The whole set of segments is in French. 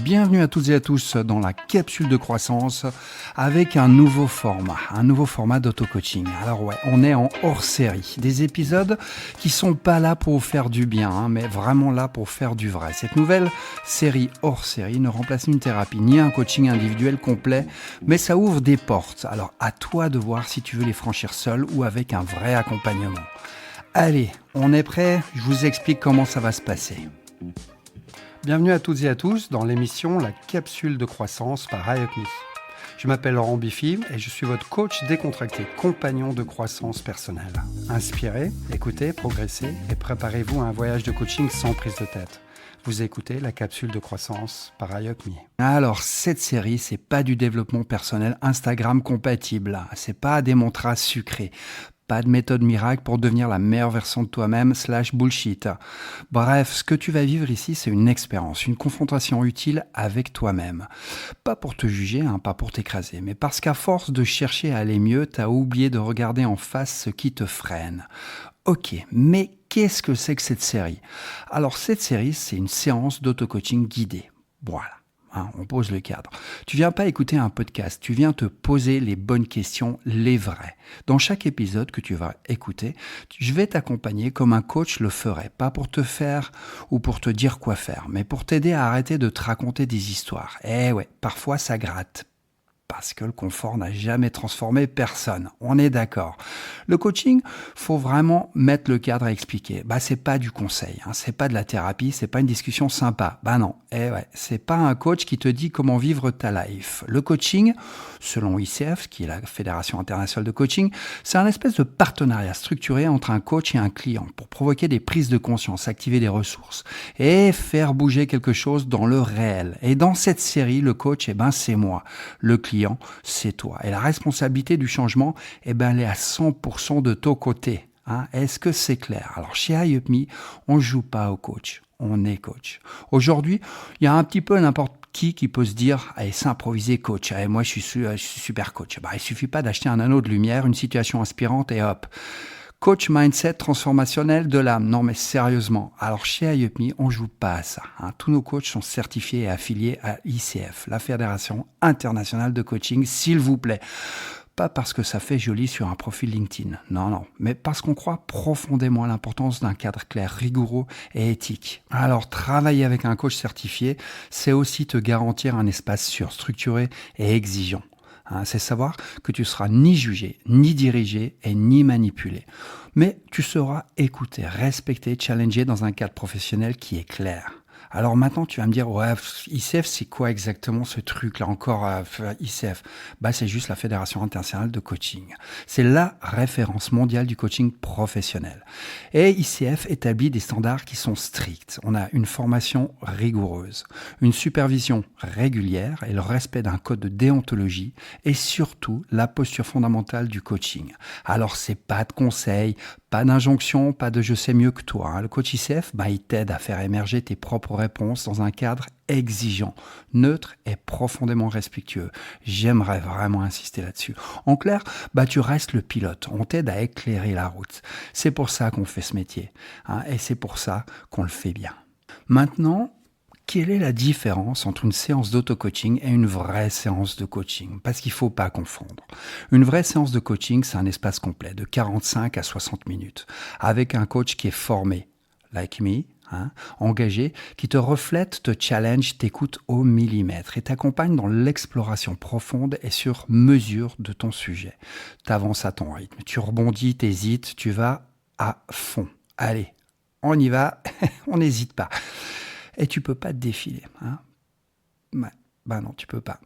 Bienvenue à toutes et à tous dans la capsule de croissance avec un nouveau format d'auto-coaching. Alors ouais, on est en hors-série, des épisodes qui sont pas là pour vous faire du bien, mais vraiment là pour faire du vrai. Cette nouvelle série hors-série ne remplace ni une thérapie, ni un coaching individuel complet, mais ça ouvre des portes. Alors à toi de voir si tu veux les franchir seul ou avec un vrai accompagnement. Allez, on est prêt? Je vous explique comment ça va se passer. Bienvenue à toutes et à tous dans l'émission La capsule de croissance par IUPME. Je m'appelle Laurent Biffy et je suis votre coach décontracté, compagnon de croissance personnelle. Inspirez, écoutez, progressez et préparez-vous à un voyage de coaching sans prise de tête. Vous écoutez La capsule de croissance par IUPME. Alors, cette série, c'est pas du développement personnel Instagram compatible. C'est pas des mantras sucrés. Pas de méthode miracle pour devenir la meilleure version de toi-même / bullshit. Bref, ce que tu vas vivre ici, c'est une expérience, une confrontation utile avec toi-même. Pas pour te juger, pas pour t'écraser, mais parce qu'à force de chercher à aller mieux, t'as oublié de regarder en face ce qui te freine. Ok, mais qu'est-ce que c'est que cette série? Alors cette série, c'est une séance d'auto-coaching guidée. Voilà. On pose le cadre. Tu viens pas écouter un podcast, tu viens te poser les bonnes questions, les vraies. Dans chaque épisode que tu vas écouter, je vais t'accompagner comme un coach le ferait, pas pour te faire ou pour te dire quoi faire, mais pour t'aider à arrêter de te raconter des histoires. Eh ouais, parfois ça gratte. Parce que le confort n'a jamais transformé personne. On est d'accord. Le coaching, faut vraiment mettre le cadre à expliquer. C'est pas du conseil, c'est pas de la thérapie, c'est pas une discussion sympa. Non. C'est pas un coach qui te dit comment vivre ta life. Le coaching, selon ICF, qui est la Fédération internationale de coaching, c'est un espèce de partenariat structuré entre un coach et un client pour provoquer des prises de conscience, activer des ressources et faire bouger quelque chose dans le réel. Et dans cette série, le coach, c'est moi. Le client, c'est toi. Et la responsabilité du changement, elle est à 100% de ton côté. Est-ce que c'est clair? Alors, chez IUPME, on ne joue pas au coach. On est coach. Aujourd'hui, il y a un petit peu n'importe qui peut se dire, allez, s'improviser coach. Allez, moi, je suis super coach. Il suffit pas d'acheter un anneau de lumière, une situation inspirante et hop. Coach mindset transformationnel de l'âme. Non, mais sérieusement. Alors, chez IUPME, on joue pas à ça. Tous nos coachs sont certifiés et affiliés à ICF, la Fédération internationale de coaching, s'il vous plaît. Pas parce que ça fait joli sur un profil LinkedIn. Non. Mais parce qu'on croit profondément à l'importance d'un cadre clair, rigoureux et éthique. Alors, travailler avec un coach certifié, c'est aussi te garantir un espace sûr, structuré et exigeant. C'est savoir que tu seras ni jugé, ni dirigé et ni manipulé. Mais tu seras écouté, respecté, challengé dans un cadre professionnel qui est clair. Alors maintenant, tu vas me dire, ouais, ICF, c'est quoi exactement ce truc-là encore, ICF? C'est juste la Fédération internationale de coaching. C'est la référence mondiale du coaching professionnel. Et ICF établit des standards qui sont stricts. On a une formation rigoureuse, une supervision régulière et le respect d'un code de déontologie et surtout la posture fondamentale du coaching. Alors, c'est pas de conseils, pas d'injonction, pas de je sais mieux que toi. Le coach ICF, il t'aide à faire émerger tes propres réponses dans un cadre exigeant, neutre et profondément respectueux. J'aimerais vraiment insister là-dessus. En clair, tu restes le pilote. On t'aide à éclairer la route. C'est pour ça qu'on fait ce métier. Et c'est pour ça qu'on le fait bien. Maintenant, quelle est la différence entre une séance d'auto-coaching et une vraie séance de coaching? Parce qu'il ne faut pas confondre. Une vraie séance de coaching, c'est un espace complet de 45 à 60 minutes, avec un coach qui est formé, like me, engagé, qui te reflète, te challenge, t'écoute au millimètre et t'accompagne dans l'exploration profonde et sur mesure de ton sujet. T'avances à ton rythme, tu rebondis, t'hésites, tu vas à fond. Allez, on y va, on n'hésite pas. Et tu peux pas te défiler. Non, tu peux pas.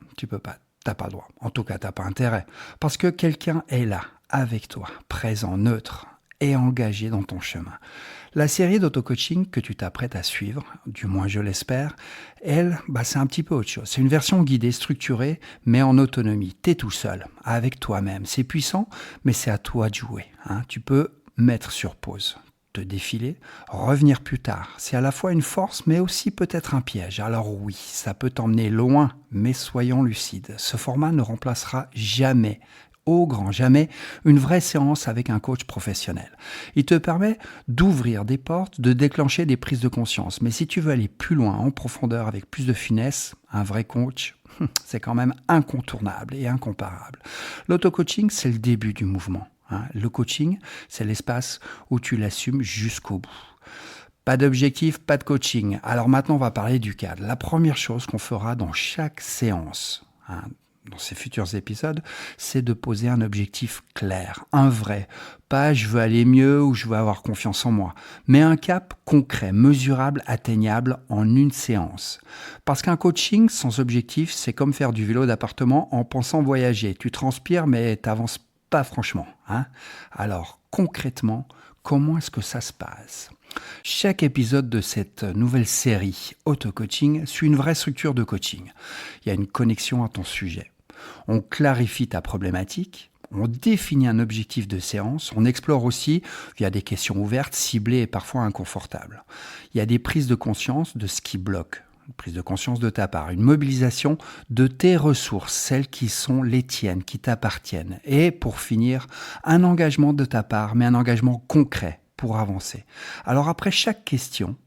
T'as pas le droit. En tout cas, t'as pas intérêt. Parce que quelqu'un est là, avec toi, présent, neutre et engagé dans ton chemin. La série d'auto-coaching que tu t'apprêtes à suivre, du moins je l'espère, elle, c'est un petit peu autre chose. C'est une version guidée, structurée, mais en autonomie. T'es tout seul, avec toi-même. C'est puissant, mais c'est à toi de jouer. Tu peux mettre sur pause, te défiler, revenir plus tard. C'est à la fois une force, mais aussi peut-être un piège. Alors oui, ça peut t'emmener loin, mais soyons lucides. Ce format ne remplacera jamais au grand jamais une vraie séance avec un coach professionnel. Il te permet d'ouvrir des portes, de déclencher des prises de conscience. Mais si tu veux aller plus loin, en profondeur, avec plus de finesse, un vrai coach, c'est quand même incontournable et incomparable. L'auto-coaching, c'est le début du mouvement. Le coaching, c'est l'espace où tu l'assumes jusqu'au bout. Pas d'objectif, pas de coaching. Alors maintenant, on va parler du cadre. La première chose qu'on fera dans chaque séance, dans ces futurs épisodes, c'est de poser un objectif clair, un vrai. Pas je veux aller mieux ou je veux avoir confiance en moi, mais un cap concret, mesurable, atteignable en une séance. Parce qu'un coaching sans objectif, c'est comme faire du vélo d'appartement en pensant voyager. Tu transpires mais t'avances pas franchement. Alors concrètement, comment est-ce que ça se passe ? Chaque épisode de cette nouvelle série auto-coaching suit une vraie structure de coaching. Il y a une connexion à ton sujet. On clarifie ta problématique, on définit un objectif de séance, on explore aussi via des questions ouvertes, ciblées et parfois inconfortables. Il y a des prises de conscience de ce qui bloque. Une prise de conscience de ta part, une mobilisation de tes ressources, celles qui sont les tiennes, qui t'appartiennent. Et pour finir, un engagement de ta part, mais un engagement concret pour avancer. Alors après chaque question,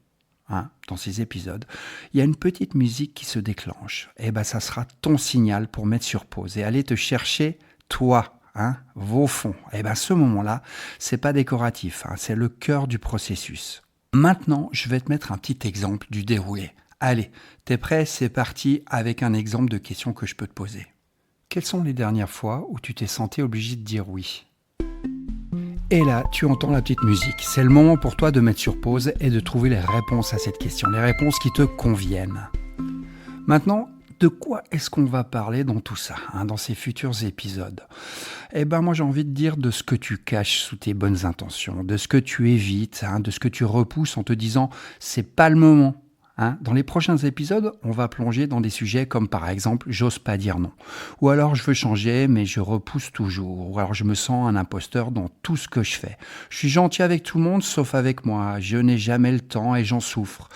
dans ces épisodes, il y a une petite musique qui se déclenche. Et ça sera ton signal pour mettre sur pause et aller te chercher, toi, vos fonds. Ce moment-là, c'est pas décoratif, c'est le cœur du processus. Maintenant, je vais te mettre un petit exemple du déroulé. Allez, t'es prêt? C'est parti avec un exemple de question que je peux te poser. Quelles sont les dernières fois où tu t'es senti obligé de dire oui? Et là, tu entends la petite musique. C'est le moment pour toi de mettre sur pause et de trouver les réponses à cette question, les réponses qui te conviennent. Maintenant, de quoi est-ce qu'on va parler dans tout ça, dans ces futurs épisodes? Moi j'ai envie de dire de ce que tu caches sous tes bonnes intentions, de ce que tu évites, de ce que tu repousses en te disant « c'est pas le moment ». Dans les prochains épisodes, on va plonger dans des sujets comme par exemple « j'ose pas dire non » ou alors « je veux changer mais je repousse toujours » ou alors « je me sens un imposteur dans tout ce que je fais ». « Je suis gentil avec tout le monde sauf avec moi, je n'ai jamais le temps et j'en souffre ».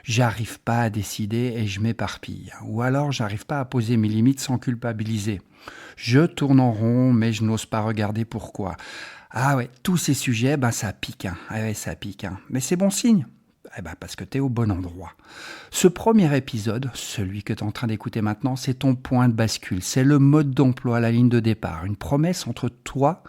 J'arrive pas à décider et je m'éparpille. Ou alors, j'arrive pas à poser mes limites sans culpabiliser. Je tourne en rond, mais je n'ose pas regarder pourquoi. Tous ces sujets, ça pique. Ça pique. Mais c'est bon signe. Parce que tu es au bon endroit. Ce premier épisode, celui que tu es en train d'écouter maintenant, c'est ton point de bascule. C'est le mode d'emploi, la ligne de départ. Une promesse entre toi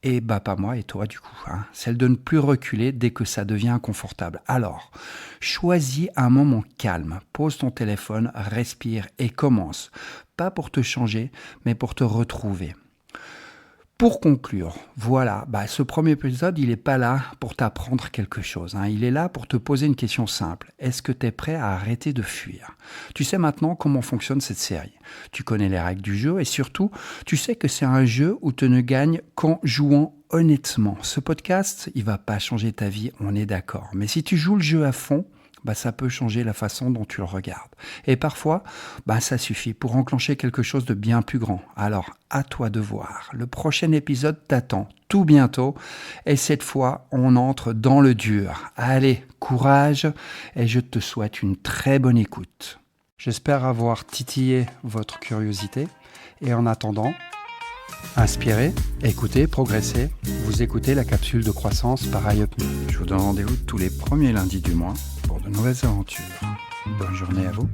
et pas moi et toi du coup, celle de ne plus reculer dès que ça devient inconfortable. Alors, choisis un moment calme, pose ton téléphone, respire et commence. Pas pour te changer, mais pour te retrouver. Pour conclure, voilà, ce premier épisode, il n'est pas là pour t'apprendre quelque chose. Il est là pour te poser une question simple. Est-ce que tu es prêt à arrêter de fuir? Tu sais maintenant comment fonctionne cette série. Tu connais les règles du jeu et surtout, tu sais que c'est un jeu où tu ne gagnes qu'en jouant honnêtement. Ce podcast, il ne va pas changer ta vie, on est d'accord. Mais si tu joues le jeu à fond, ça peut changer la façon dont tu le regardes. Et parfois, ça suffit pour enclencher quelque chose de bien plus grand. Alors, à toi de voir. Le prochain épisode t'attend tout bientôt. Et cette fois, on entre dans le dur. Allez, courage et je te souhaite une très bonne écoute. J'espère avoir titillé votre curiosité. Et en attendant, inspirez, écoutez, progressez. Vous écoutez la capsule de croissance par iUpMe. Je vous donne rendez-vous tous les premiers lundis du mois pour de nouvelles aventures. Bonne journée à vous.